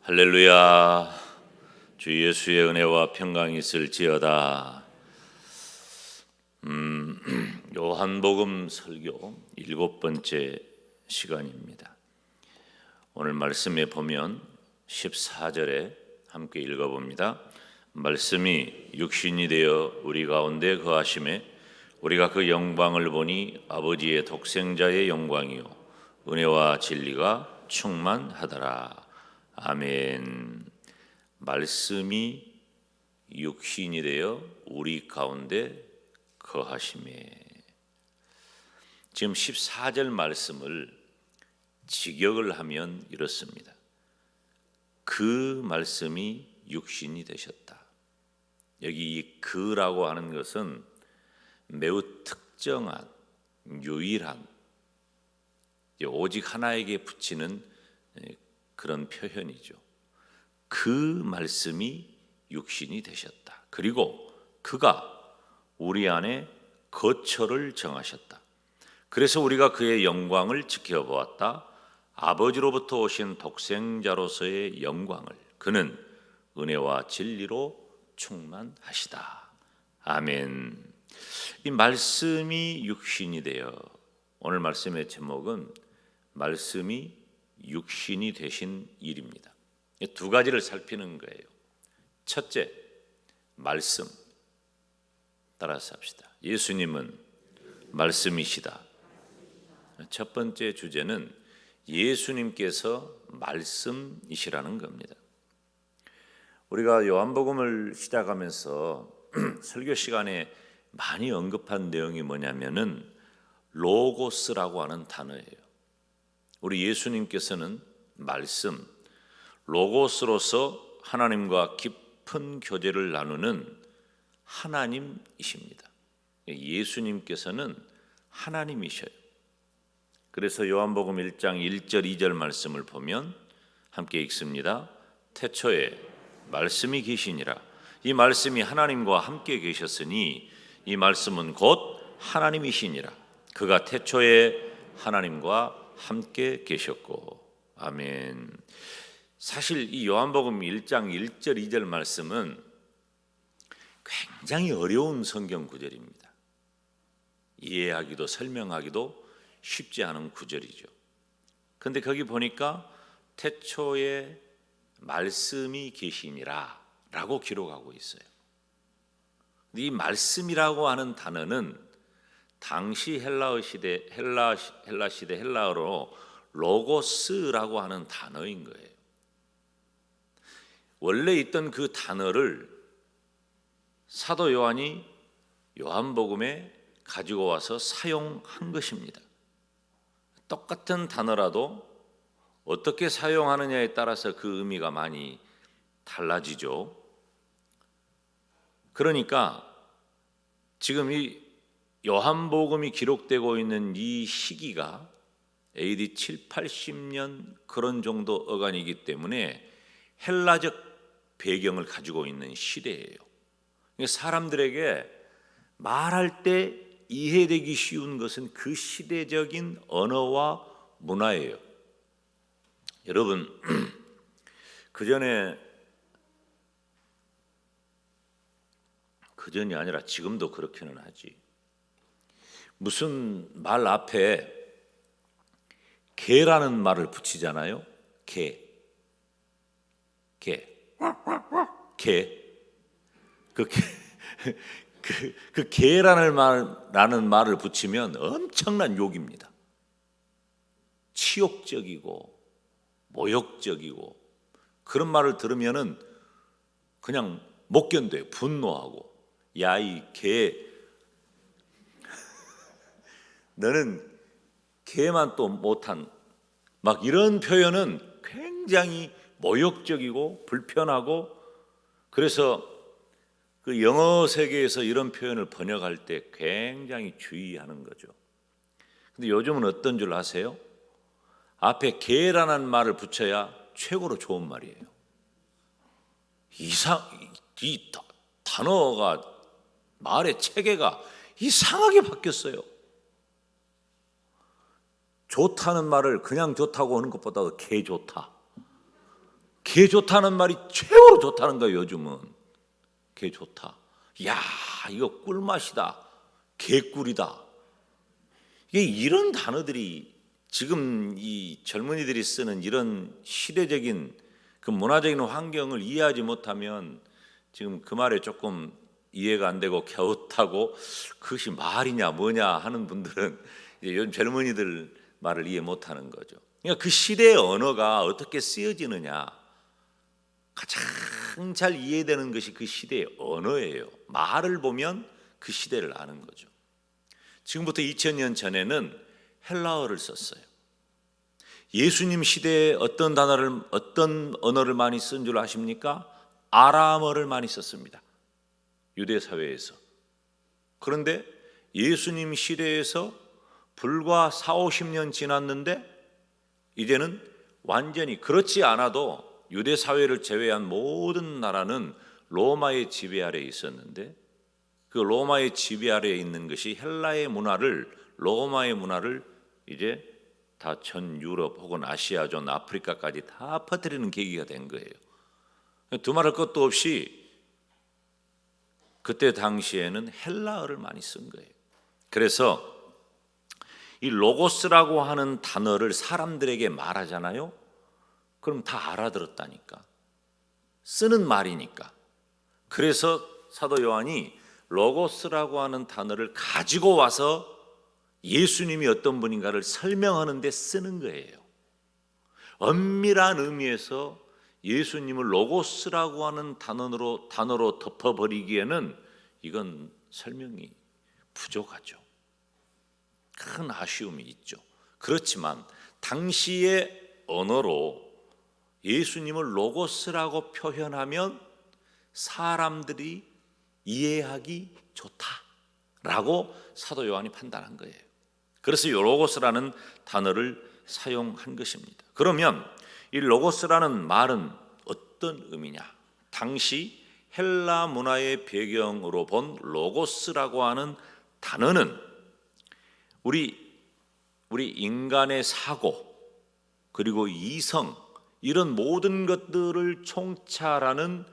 할렐루야. 주 예수의 은혜와 평강이 있을지어다. 요한복음 설교 7번째 시간입니다. 오늘 말씀에 보면 14절에 함께 읽어봅니다. 말씀이 육신이 되어 우리 가운데 거하심에 우리가 그 영광을 보니 아버지의 독생자의 영광이요 은혜와 진리가 충만하더라. 아멘. 말씀이 육신이 되어 우리 가운데 거하심에. 지금 14절 말씀을 직역을 하면 이렇습니다. 그 말씀이 육신이 되셨다. 여기 이 그라고 하는 것은 매우 특정한, 유일한, 오직 하나에게 붙이는 그런 표현이죠. 그 말씀이 육신이 되셨다. 그리고 그가 우리 안에 거처를 정하셨다. 그래서 우리가 그의 영광을 지켜보았다. 아버지로부터 오신 독생자로서의 영광을. 그는 은혜와 진리로 충만하시다. 아멘. 이 말씀이 육신이 되어, 오늘 말씀의 제목은 말씀이 육신이 되신 일입니다. 두 가지를 살피는 거예요. 첫째, 말씀. 따라서 합시다. 예수님은 말씀이시다. 첫 번째 주제는 예수님께서 말씀이시라는 겁니다. 우리가 요한복음을 시작하면서 설교 시간에 많이 언급한 내용이 뭐냐면은 로고스라고 하는 단어예요. 우리 예수님께서는 말씀, 로고스로서 하나님과 깊은 교제를 나누는 하나님이십니다. 예수님께서는 하나님이셔요. 그래서 요한복음 1장 1절 2절 말씀을 보면 함께 읽습니다. 태초에 말씀이 계시니라. 이 말씀이 하나님과 함께 계셨으니 이 말씀은 곧 하나님이시니라. 그가 태초에 하나님과 함께 계셨고. 아멘. 사실 이 요한복음 1장 1절 2절 말씀은 굉장히 어려운 성경 구절입니다. 이해하기도 설명하기도 쉽지 않은 구절이죠. 그런데 거기 보니까 태초에 말씀이 계시니라 라고 기록하고 있어요. 이 말씀이라고 하는 단어는 당시 헬라 시대 헬라어로 로고스라고 하는 단어인 거예요. 원래 있던 그 단어를 사도 요한이 요한복음에 가지고 와서 사용한 것입니다. 똑같은 단어라도 어떻게 사용하느냐에 따라서 그 의미가 많이 달라지죠. 그러니까 지금 이 요한복음이 기록되고 있는 이 시기가 AD 7, 80년 그런 정도 어간이기 때문에 헬라적 배경을 가지고 있는 시대예요. 사람들에게 말할 때 이해되기 쉬운 것은 그 시대적인 언어와 문화예요. 여러분, 그전이 아니라 지금도 그렇게는 하지. 무슨 말 앞에 개라는 말을 붙이잖아요. 개. 그 개라는 말을 붙이면 엄청난 욕입니다. 치욕적이고 모욕적이고 그런 말을 들으면은 그냥 못 견뎌요. 분노하고. 야, 이 개, 너는 개만 또 못한, 막 이런 표현은 굉장히 모욕적이고 불편하고, 그래서 그 영어 세계에서 이런 표현을 번역할 때 굉장히 주의하는 거죠. 근데 요즘은 어떤 줄 아세요? 앞에 개라는 말을 붙여야 최고로 좋은 말이에요. 이 단어가, 말의 체계가 이상하게 바뀌었어요. 좋다는 말을 그냥 좋다고 하는 것보다도 개 좋다, 개 좋다는 말이 최고로 좋다는 거예요. 요즘은 개 좋다. 야, 이거 꿀맛이다. 개꿀이다. 이게 이런 단어들이 지금 이 젊은이들이 쓰는 이런 시대적인 그 문화적인 환경을 이해하지 못하면 지금 그 말에 조금 이해가 안 되고 갸웃하고 그것이 말이냐 뭐냐 하는 분들은 이제 요즘 젊은이들 말을 이해 못하는 거죠. 그러니까 그 시대의 언어가 어떻게 쓰여지느냐 가장 잘 이해되는 것이 그 시대의 언어예요. 말을 보면 그 시대를 아는 거죠. 지금부터 2000년 전에는 헬라어를 썼어요. 예수님 시대에 어떤 언어를 많이 쓴 줄 아십니까? 아람어를 많이 썼습니다. 유대 사회에서. 그런데 예수님 시대에서 불과 40-50년 지났는데 이제는 완전히 그렇지 않아도 유대 사회를 제외한 모든 나라는 로마의 지배 아래에 있었는데 그 로마의 지배 아래에 있는 것이 헬라의 문화를 로마의 문화를 이제 다 전 유럽 혹은 아시아존 아프리카까지 다 퍼뜨리는 계기가 된 거예요. 두말할 것도 없이 그때 당시에는 헬라어를 많이 쓴 거예요. 그래서 이 로고스라고 하는 단어를 사람들에게 말하잖아요. 그럼 다 알아들었다니까. 쓰는 말이니까. 그래서 사도 요한이 로고스라고 하는 단어를 가지고 와서 예수님이 어떤 분인가를 설명하는 데 쓰는 거예요. 엄밀한 의미에서 예수님을 로고스라고 하는 단어로 덮어버리기에는 이건 설명이 부족하죠. 큰 아쉬움이 있죠. 그렇지만 당시의 언어로 예수님을 로고스라고 표현하면 사람들이 이해하기 좋다라고 사도 요한이 판단한 거예요. 그래서 이 로고스라는 단어를 사용한 것입니다. 그러면 이 로고스라는 말은 어떤 의미냐? 당시 헬라 문화의 배경으로 본 로고스라고 하는 단어는 우리 인간의 사고 그리고 이성 이런 모든 것들을 총찰하는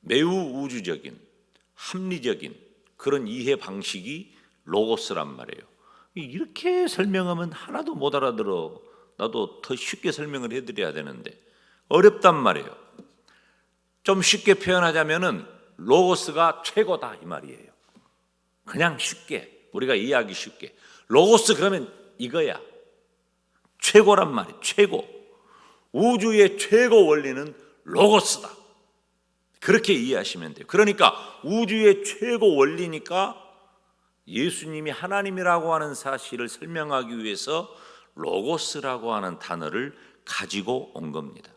매우 우주적인 합리적인 그런 이해 방식이 로고스란 말이에요. 이렇게 설명하면 하나도 못 알아들어. 나도 더 쉽게 설명을 해드려야 되는데 어렵단 말이에요. 좀 쉽게 표현하자면은 로고스가 최고다 이 말이에요. 그냥 쉽게 우리가 이해하기 쉽게 로고스 그러면 이거야. 최고란 말이에요. 최고. 우주의 최고 원리는 로고스다. 그렇게 이해하시면 돼요. 그러니까 우주의 최고 원리니까 예수님이 하나님이라고 하는 사실을 설명하기 위해서 로고스라고 하는 단어를 가지고 온 겁니다.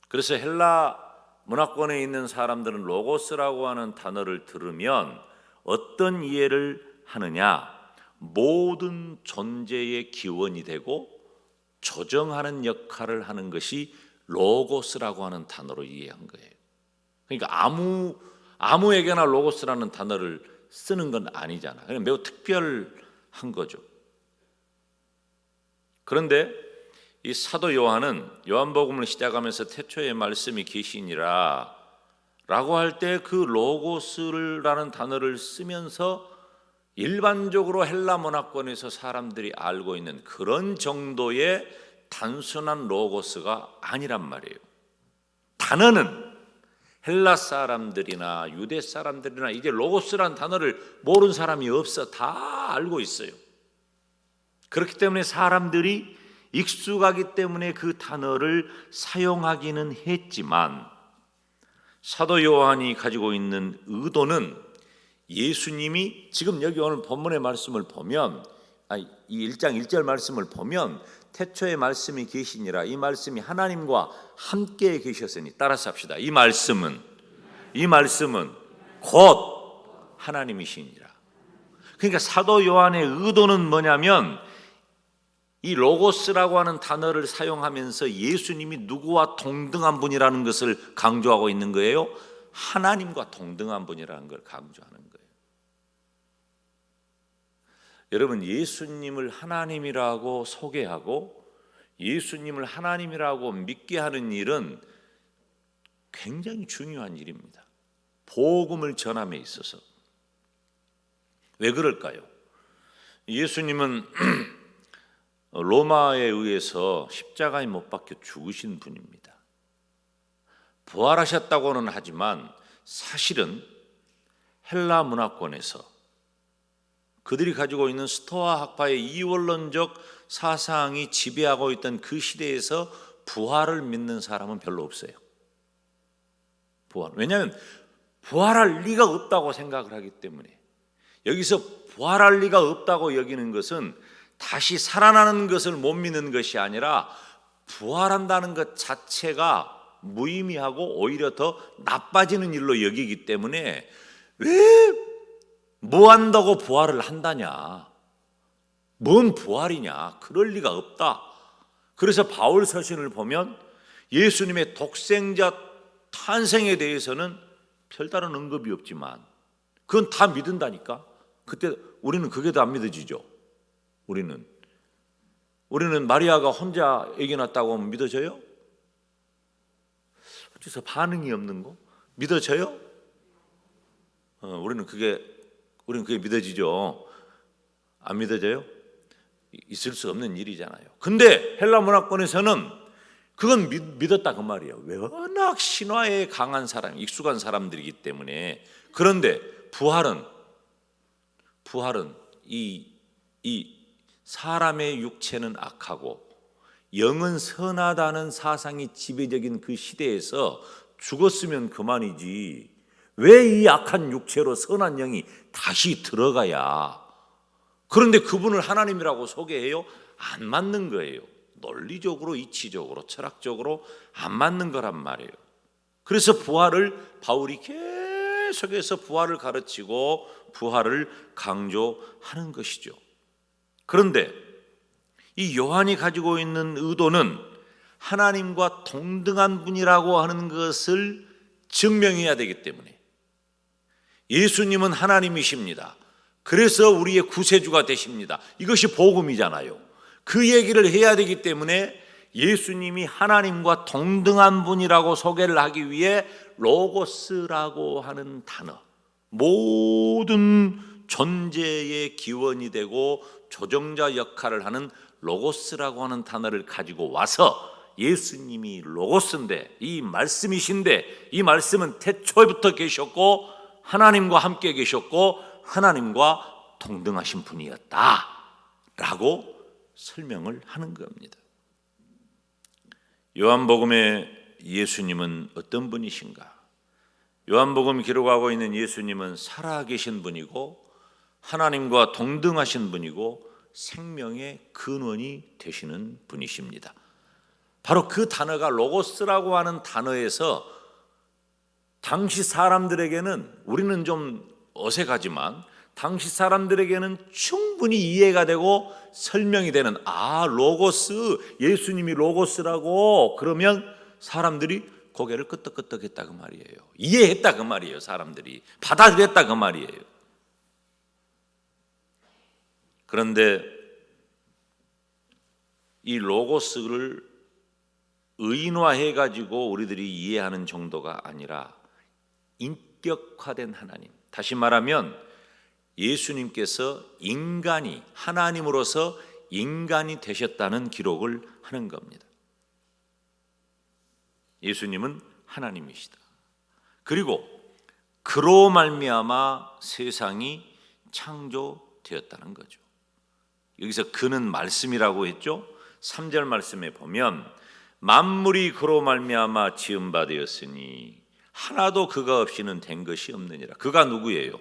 그래서 헬라 문화권에 있는 사람들은 로고스라고 하는 단어를 들으면 어떤 이해를 하느냐? 모든 존재의 기원이 되고 조정하는 역할을 하는 것이 로고스라고 하는 단어로 이해한 거예요. 그러니까 아무에게나 로고스라는 단어를 쓰는 건 아니잖아. 그냥 매우 특별한 거죠. 그런데 이 사도 요한은 요한복음을 시작하면서 태초에 말씀이 계시니라 라고 할 때 그 로고스라는 단어를 쓰면서 일반적으로 헬라 문화권에서 사람들이 알고 있는 그런 정도의 단순한 로고스가 아니란 말이에요. 단어는 헬라 사람들이나 유대 사람들이나 이제 로고스라는 단어를 모르는 사람이 없어. 다 알고 있어요. 그렇기 때문에 사람들이 익숙하기 때문에 그 단어를 사용하기는 했지만 사도 요한이 가지고 있는 의도는 예수님이 지금 여기 오늘 본문의 말씀을 보면 이 1장 1절 말씀을 보면 태초에 말씀이 계시니라 이 말씀이 하나님과 함께 계셨으니 따라서 합시다. 이 말씀은 곧 하나님이시니라. 그러니까 사도 요한의 의도는 뭐냐면 이 로고스라고 하는 단어를 사용하면서 예수님이 누구와 동등한 분이라는 것을 강조하고 있는 거예요. 하나님과 동등한 분이라는 걸 강조하는 거예요. 여러분 예수님을 하나님이라고 소개하고 예수님을 하나님이라고 믿게 하는 일은 굉장히 중요한 일입니다. 복음을 전함에 있어서. 왜 그럴까요? 예수님은 로마에 의해서 십자가에 못 박혀 죽으신 분입니다. 부활하셨다고는 하지만 사실은 헬라 문화권에서 그들이 가지고 있는 스토아 학파의 이원론적 사상이 지배하고 있던 그 시대에서 부활을 믿는 사람은 별로 없어요. 왜냐하면 부활할 리가 없다고 생각을 하기 때문에. 여기서 부활할 리가 없다고 여기는 것은 다시 살아나는 것을 못 믿는 것이 아니라 부활한다는 것 자체가 무의미하고 오히려 더 나빠지는 일로 여기기 때문에 왜 뭐 한다고 부활을 한다냐, 뭔 부활이냐, 그럴 리가 없다. 그래서 바울 서신을 보면 예수님의 독생자 탄생에 대해서는 별다른 언급이 없지만 그건 다 믿는다니까. 그때 우리는 그게 다 안 믿어지죠. 우리는 마리아가 혼자 아기 낳았다고 하면 믿어져요? 어째서 반응이 없는 거? 믿어져요? 우리는 그게 믿어지죠. 안 믿어져요? 있을 수 없는 일이잖아요. 근데 헬라 문화권에서는 그건 믿었다 그 말이에요. 워낙 신화에 강한 사람, 익숙한 사람들이기 때문에. 그런데 부활은 이 사람의 육체는 악하고 영은 선하다는 사상이 지배적인 그 시대에서 죽었으면 그만이지 왜 이 악한 육체로 선한 영이 다시 들어가야. 그런데 그분을 하나님이라고 소개해요? 안 맞는 거예요. 논리적으로, 이치적으로, 철학적으로 안 맞는 거란 말이에요. 그래서 부활을 바울이 계속해서 부활을 가르치고 부활을 강조하는 것이죠. 그런데 이 요한이 가지고 있는 의도는 하나님과 동등한 분이라고 하는 것을 증명해야 되기 때문에. 예수님은 하나님이십니다. 그래서 우리의 구세주가 되십니다. 이것이 복음이잖아요. 그 얘기를 해야 되기 때문에 예수님이 하나님과 동등한 분이라고 소개를 하기 위해 로고스라고 하는 단어, 모든 존재의 기원이 되고 조정자 역할을 하는 로고스라고 하는 단어를 가지고 와서 예수님이 로고스인데, 이 말씀이신데, 이 말씀은 태초부터 계셨고 하나님과 함께 계셨고 하나님과 동등하신 분이었다 라고 설명을 하는 겁니다. 요한복음의 예수님은 어떤 분이신가? 요한복음 기록하고 있는 예수님은 살아계신 분이고 하나님과 동등하신 분이고 생명의 근원이 되시는 분이십니다. 바로 그 단어가 로고스라고 하는 단어에서 당시 사람들에게는, 우리는 좀 어색하지만 당시 사람들에게는 충분히 이해가 되고 설명이 되는, 로고스, 예수님이 로고스라고, 그러면 사람들이 고개를 끄덕끄덕 했다 그 말이에요. 이해했다 그 말이에요. 사람들이 받아들였다 그 말이에요. 그런데 이 로고스를 의인화해가지고 우리들이 이해하는 정도가 아니라 인격화된 하나님, 다시 말하면 예수님께서 인간이, 하나님으로서 인간이 되셨다는 기록을 하는 겁니다. 예수님은 하나님이시다. 그리고 그로 말미암아 세상이 창조되었다는 거죠. 여기서 그는 말씀이라고 했죠. 3절 말씀에 보면 만물이 그로 말미암아 지은 바 되었으니 하나도 그가 없이는 된 것이 없느니라. 그가 누구예요?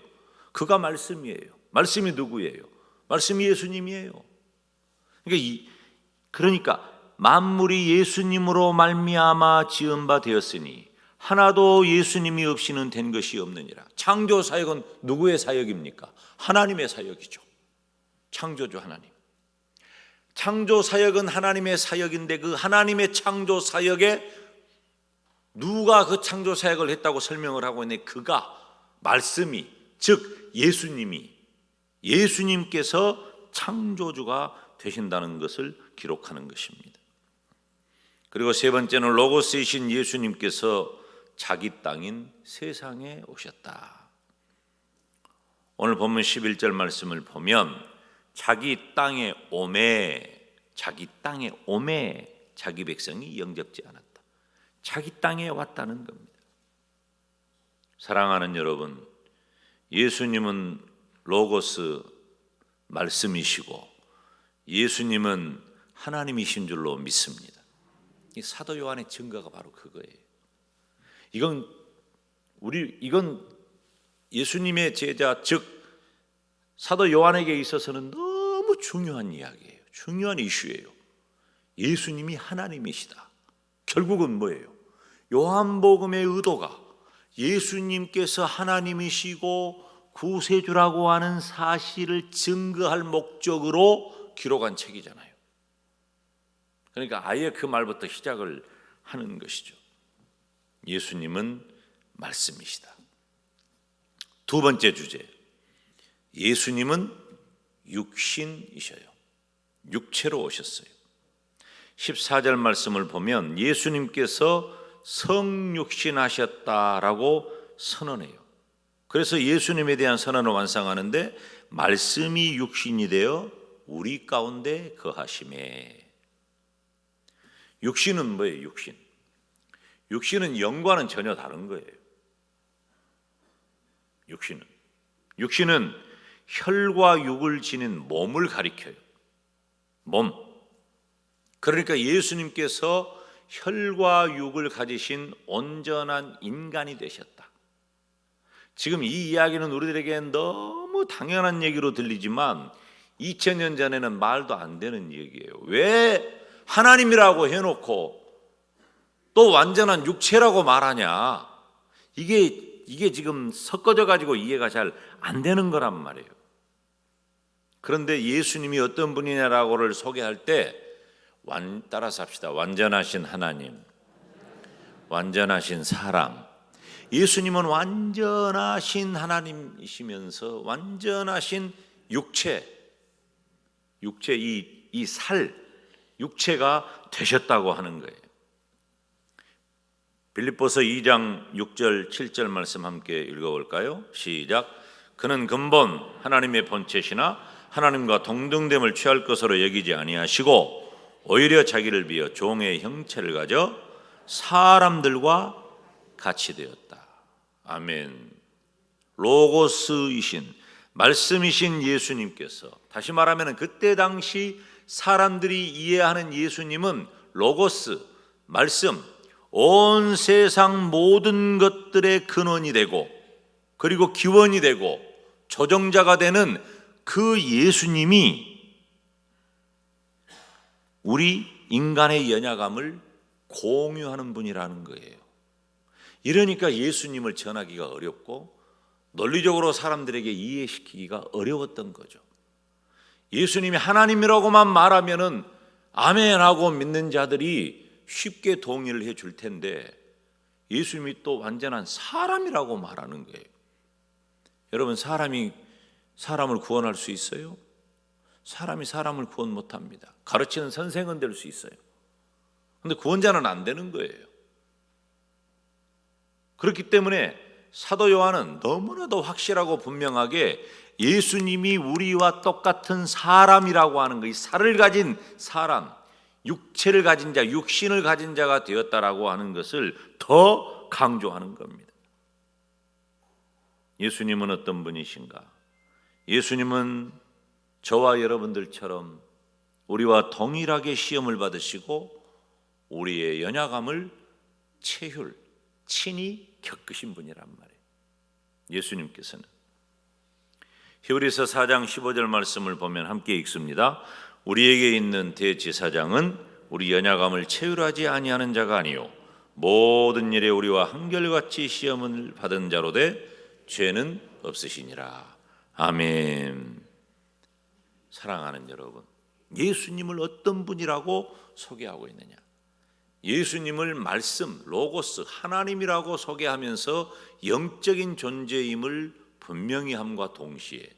그가 말씀이에요. 말씀이 누구예요? 말씀이 예수님이에요. 그러니까 만물이 예수님으로 말미암아 지은 바 되었으니 하나도 예수님이 없이는 된 것이 없느니라. 창조 사역은 누구의 사역입니까? 하나님의 사역이죠. 창조주 하나님. 창조 사역은 하나님의 사역인데 그 하나님의 창조 사역에 누가 그 창조 사역을 했다고 설명을 하고 있는데, 그가, 말씀이, 즉 예수님께서 창조주가 되신다는 것을 기록하는 것입니다. 그리고 세 번째는 로고스이신 예수님께서 자기 땅인 세상에 오셨다. 오늘 본문 11절 말씀을 보면 자기 땅에 오매, 자기 백성이 영접지 않았다. 자기 땅에 왔다는 겁니다. 사랑하는 여러분, 예수님은 로고스 말씀이시고 예수님은 하나님이신 줄로 믿습니다. 이 사도 요한의 증거가 바로 그거예요. 이건 예수님의 제자, 즉 사도 요한에게 있어서는 너무 중요한 이야기예요. 중요한 이슈예요. 예수님이 하나님이시다. 결국은 뭐예요? 요한복음의 의도가 예수님께서 하나님이시고 구세주라고 하는 사실을 증거할 목적으로 기록한 책이잖아요. 그러니까 아예 그 말부터 시작을 하는 것이죠. 예수님은 말씀이시다. 두 번째 주제, 예수님은 육신이셔요. 육체로 오셨어요. 14절 말씀을 보면 예수님께서 성육신하셨다라고 선언해요. 그래서 예수님에 대한 선언을 완성하는데 말씀이 육신이 되어 우리 가운데 거하심에. 육신은 뭐예요? 육신은 영과는 전혀 다른 거예요. 육신은 혈과 육을 지닌 몸을 가리켜요. 몸. 그러니까 예수님께서 혈과 육을 가지신 온전한 인간이 되셨다. 지금 이 이야기는 우리들에게 너무 당연한 얘기로 들리지만 2000년 전에는 말도 안 되는 얘기예요. 왜 하나님이라고 해놓고 또 완전한 육체라고 말하냐? 이게 지금 섞어져 가지고 이해가 잘 안 되는 거란 말이에요. 그런데 예수님이 어떤 분이냐라고를 소개할 때 따라서 합시다. 완전하신 하나님, 완전하신 사람. 예수님은 완전하신 하나님이시면서 완전하신 육체 이 육체가 되셨다고 하는 거예요. 빌립보서 2장 6절 7절 말씀 함께 읽어볼까요? 시작. 그는 근본 하나님의 본체시나 하나님과 동등됨을 취할 것으로 여기지 아니하시고 오히려 자기를 비어 종의 형체를 가져 사람들과 같이 되었다. 아멘. 로고스이신 말씀이신 예수님께서, 다시 말하면 그때 당시 사람들이 이해하는 예수님은 로고스, 말씀, 온 세상 모든 것들의 근원이 되고 그리고 기원이 되고 조정자가 되는 그 예수님이 우리 인간의 연약함을 공유하는 분이라는 거예요. 이러니까 예수님을 전하기가 어렵고 논리적으로 사람들에게 이해시키기가 어려웠던 거죠. 예수님이 하나님이라고만 말하면은 아멘하고 믿는 자들이 쉽게 동의를 해줄 텐데 예수님이 또 완전한 사람이라고 말하는 거예요. 여러분, 사람이 사람을 구원할 수 있어요? 사람이 사람을 구원 못합니다. 가르치는 선생은 될 수 있어요. 그런데 구원자는 안 되는 거예요. 그렇기 때문에 사도 요한은 너무나도 확실하고 분명하게 예수님이 우리와 똑같은 사람이라고 하는 거, 이 살을 가진 사람, 육체를 가진 자, 육신을 가진 자가 되었다라고 하는 것을 더 강조하는 겁니다. 예수님은 어떤 분이신가? 예수님은 저와 여러분들처럼 우리와 동일하게 시험을 받으시고 우리의 연약함을 친히 겪으신 분이란 말이에요. 예수님께서는 히브리서 4장 15절 말씀을 보면 함께 읽습니다. 우리에게 있는 대제사장은 우리 연약함을 체휼하지 아니하는 자가 아니요 모든 일에 우리와 한결같이 시험을 받은 자로 돼 죄는 없으시니라. 아멘. 사랑하는 여러분, 예수님을 어떤 분이라고 소개하고 있느냐? 예수님을 말씀, 로고스, 하나님이라고 소개하면서 영적인 존재임을 분명히 함과 동시에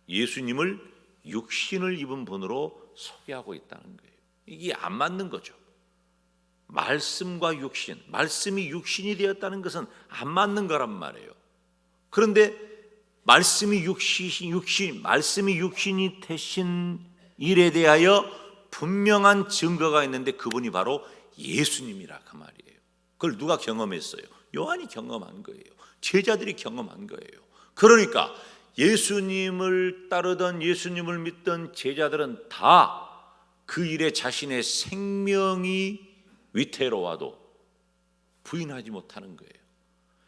예수님을 육신을 입은 분으로 소개하고 있다는 거예요. 이게 안 맞는 거죠. 말씀과 육신, 말씀이 육신이 되었다는 것은 안 맞는 거란 말이에요. 그런데 말씀이 육신이 되신 일에 대하여 분명한 증거가 있는데 그분이 바로 예수님이라 그 말이에요. 그걸 누가 경험했어요? 요한이 경험한 거예요. 제자들이 경험한 거예요. 그러니까 예수님을 따르던, 예수님을 믿던 제자들은 다 그 일에 자신의 생명이 위태로워도 부인하지 못하는 거예요.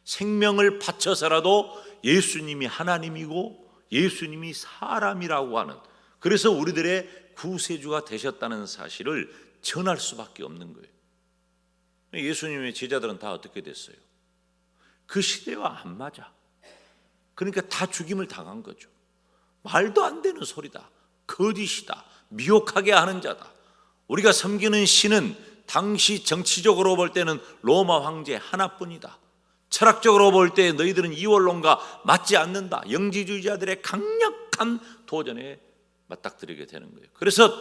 생명을 바쳐서라도 예수님이 하나님이고 예수님이 사람이라고 하는, 그래서 우리들의 구세주가 되셨다는 사실을 전할 수밖에 없는 거예요. 예수님의 제자들은 다 어떻게 됐어요? 그 시대와 안 맞아. 그러니까 다 죽임을 당한 거죠. 말도 안 되는 소리다, 거짓이다, 미혹하게 하는 자다. 우리가 섬기는 신은 당시 정치적으로 볼 때는 로마 황제 하나뿐이다. 철학적으로 볼 때 너희들은 이원론과 맞지 않는다. 영지주의자들의 강력한 도전에 맞닥뜨리게 되는 거예요. 그래서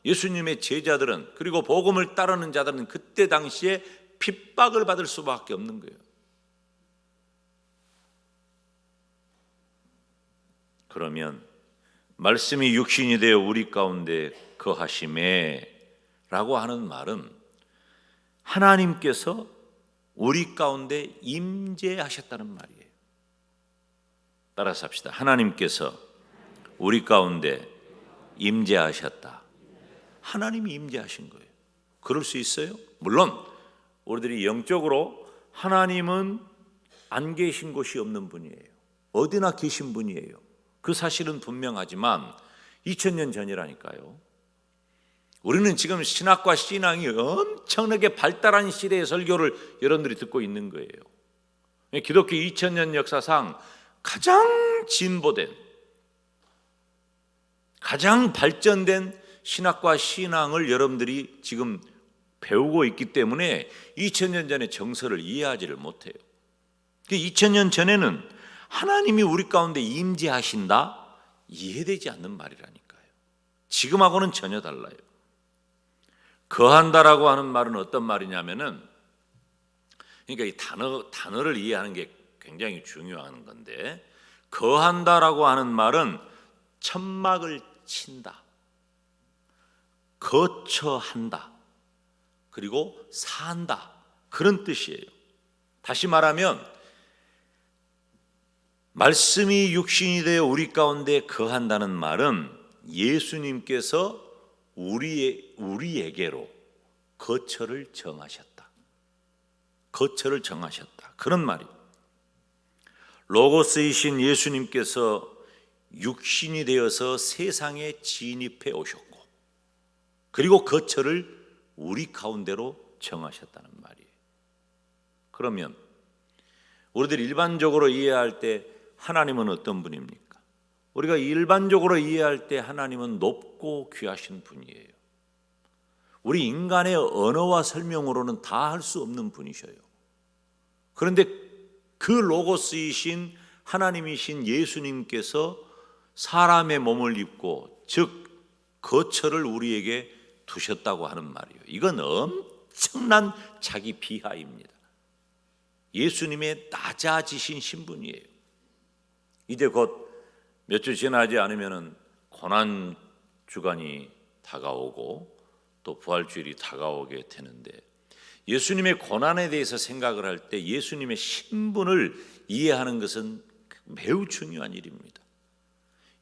예수님의 제자들은, 그리고 복음을 따르는 자들은 그때 당시에 핍박을 받을 수밖에 없는 거예요. 그러면 말씀이 육신이 되어 우리 가운데 거하심에 라고 하는 말은 하나님께서 우리 가운데 임재하셨다는 말이에요. 따라서 합시다. 하나님께서 우리 가운데 임재하셨다. 하나님이 임재하신 거예요. 그럴 수 있어요? 물론 우리들이 영적으로 하나님은 안 계신 곳이 없는 분이에요. 어디나 계신 분이에요. 그 사실은 분명하지만 2000년 전이라니까요. 우리는 지금 신학과 신앙이 엄청나게 발달한 시대의 설교를 여러분들이 듣고 있는 거예요. 기독교 2000년 역사상 가장 진보된, 가장 발전된 신학과 신앙을 여러분들이 지금 배우고 있기 때문에 2000년 전의 정서를 이해하지를 못해요. 2000년 전에는 하나님이 우리 가운데 임재하신다? 이해되지 않는 말이라니까요. 지금하고는 전혀 달라요. 거한다라고 하는 말은 어떤 말이냐면은, 그러니까 이 단어를 이해하는 게 굉장히 중요한 건데, 거한다라고 하는 말은 천막을 친다, 거처한다, 그리고 산다, 그런 뜻이에요. 다시 말하면 말씀이 육신이 되어 우리 가운데 거한다는 말은 예수님께서 우리에게로 거처를 정하셨다. 거처를 정하셨다. 그런 말이에요. 로고스이신 예수님께서 육신이 되어서 세상에 진입해 오셨고, 그리고 거처를 우리 가운데로 정하셨다는 말이에요. 그러면 우리들이 일반적으로 이해할 때 하나님은 어떤 분입니까? 우리가 일반적으로 이해할 때 하나님은 높고 귀하신 분이에요. 우리 인간의 언어와 설명으로는 다 할 수 없는 분이셔요. 그런데 그 로고스이신 하나님이신 예수님께서 사람의 몸을 입고, 즉 거처를 우리에게 두셨다고 하는 말이에요. 이건 엄청난 자기 비하입니다. 예수님의 낮아지신 신분이에요. 이제 곧 몇 주 지나지 않으면 고난 주간이 다가오고 또 부활주일이 다가오게 되는데, 예수님의 고난에 대해서 생각을 할 때 예수님의 신분을 이해하는 것은 매우 중요한 일입니다.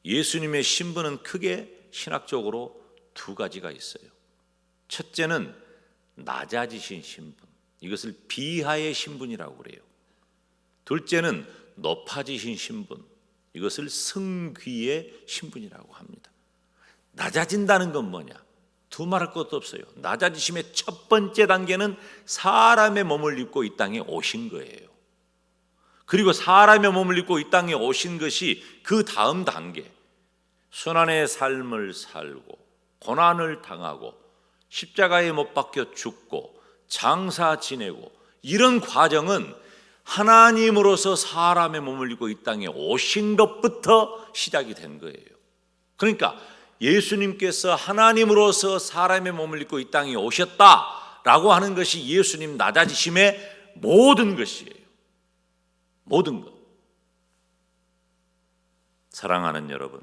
예수님의 신분은 크게 신학적으로 두 가지가 있어요. 첫째는 낮아지신 신분, 이것을 비하의 신분이라고 그래요. 둘째는 높아지신 신분, 이것을 승귀의 신분이라고 합니다. 낮아진다는 건 뭐냐? 두말할 것도 없어요. 낮아지심의 첫 번째 단계는 사람의 몸을 입고 이 땅에 오신 거예요. 그리고 사람의 몸을 입고 이 땅에 오신 것이 그 다음 단계, 순환의 삶을 살고 고난을 당하고 십자가에 못 박혀 죽고 장사 지내고, 이런 과정은 하나님으로서 사람의 몸을 입고 이 땅에 오신 것부터 시작이 된 거예요. 그러니까 예수님께서 하나님으로서 사람의 몸을 입고 이 땅에 오셨다 라고 하는 것이 예수님 낮아지심의 모든 것이에요. 모든 것. 사랑하는 여러분,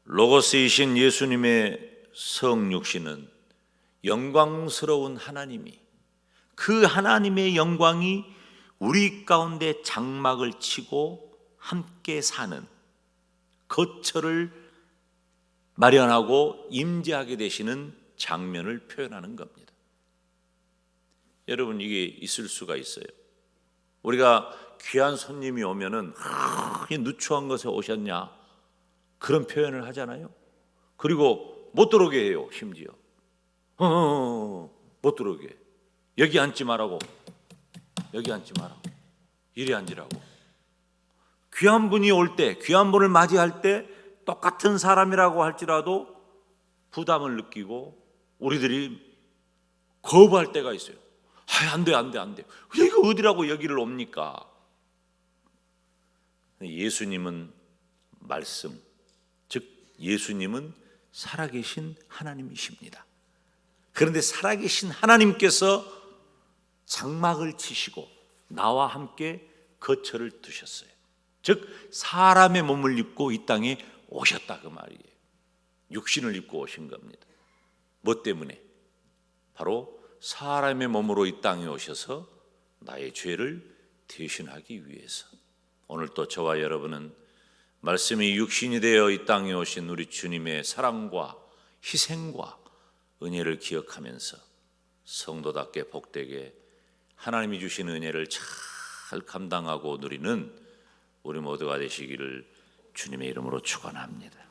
로고스이신 예수님의 성육신은 영광스러운 하나님이, 그 하나님의 영광이 우리 가운데 장막을 치고 함께 사는 거처를 마련하고 임재하게 되시는 장면을 표현하는 겁니다. 여러분, 이게 있을 수가 있어요. 우리가 귀한 손님이 오면은 이 누추한 것에 오셨냐, 그런 표현을 하잖아요. 그리고 못 들어오게 해요. 심지어 못 들어오게, 여기 앉지 말라고, 여기 앉지 마라, 이리 앉으라고. 귀한 분이 올 때, 귀한 분을 맞이할 때 똑같은 사람이라고 할지라도 부담을 느끼고 우리들이 거부할 때가 있어요. 안 돼. 이거 어디라고 여기를 옵니까? 예수님은 말씀, 즉 예수님은 살아계신 하나님이십니다. 그런데 살아계신 하나님께서 장막을 치시고 나와 함께 거처를 두셨어요. 즉 사람의 몸을 입고 이 땅에 오셨다, 그 말이에요. 육신을 입고 오신 겁니다. 뭐 때문에? 바로 사람의 몸으로 이 땅에 오셔서 나의 죄를 대신하기 위해서. 오늘 또 저와 여러분은 말씀이 육신이 되어 이 땅에 오신 우리 주님의 사랑과 희생과 은혜를 기억하면서 성도답게 복되게 하나님이 주신 은혜를 잘 감당하고 누리는 우리 모두가 되시기를 주님의 이름으로 축원합니다.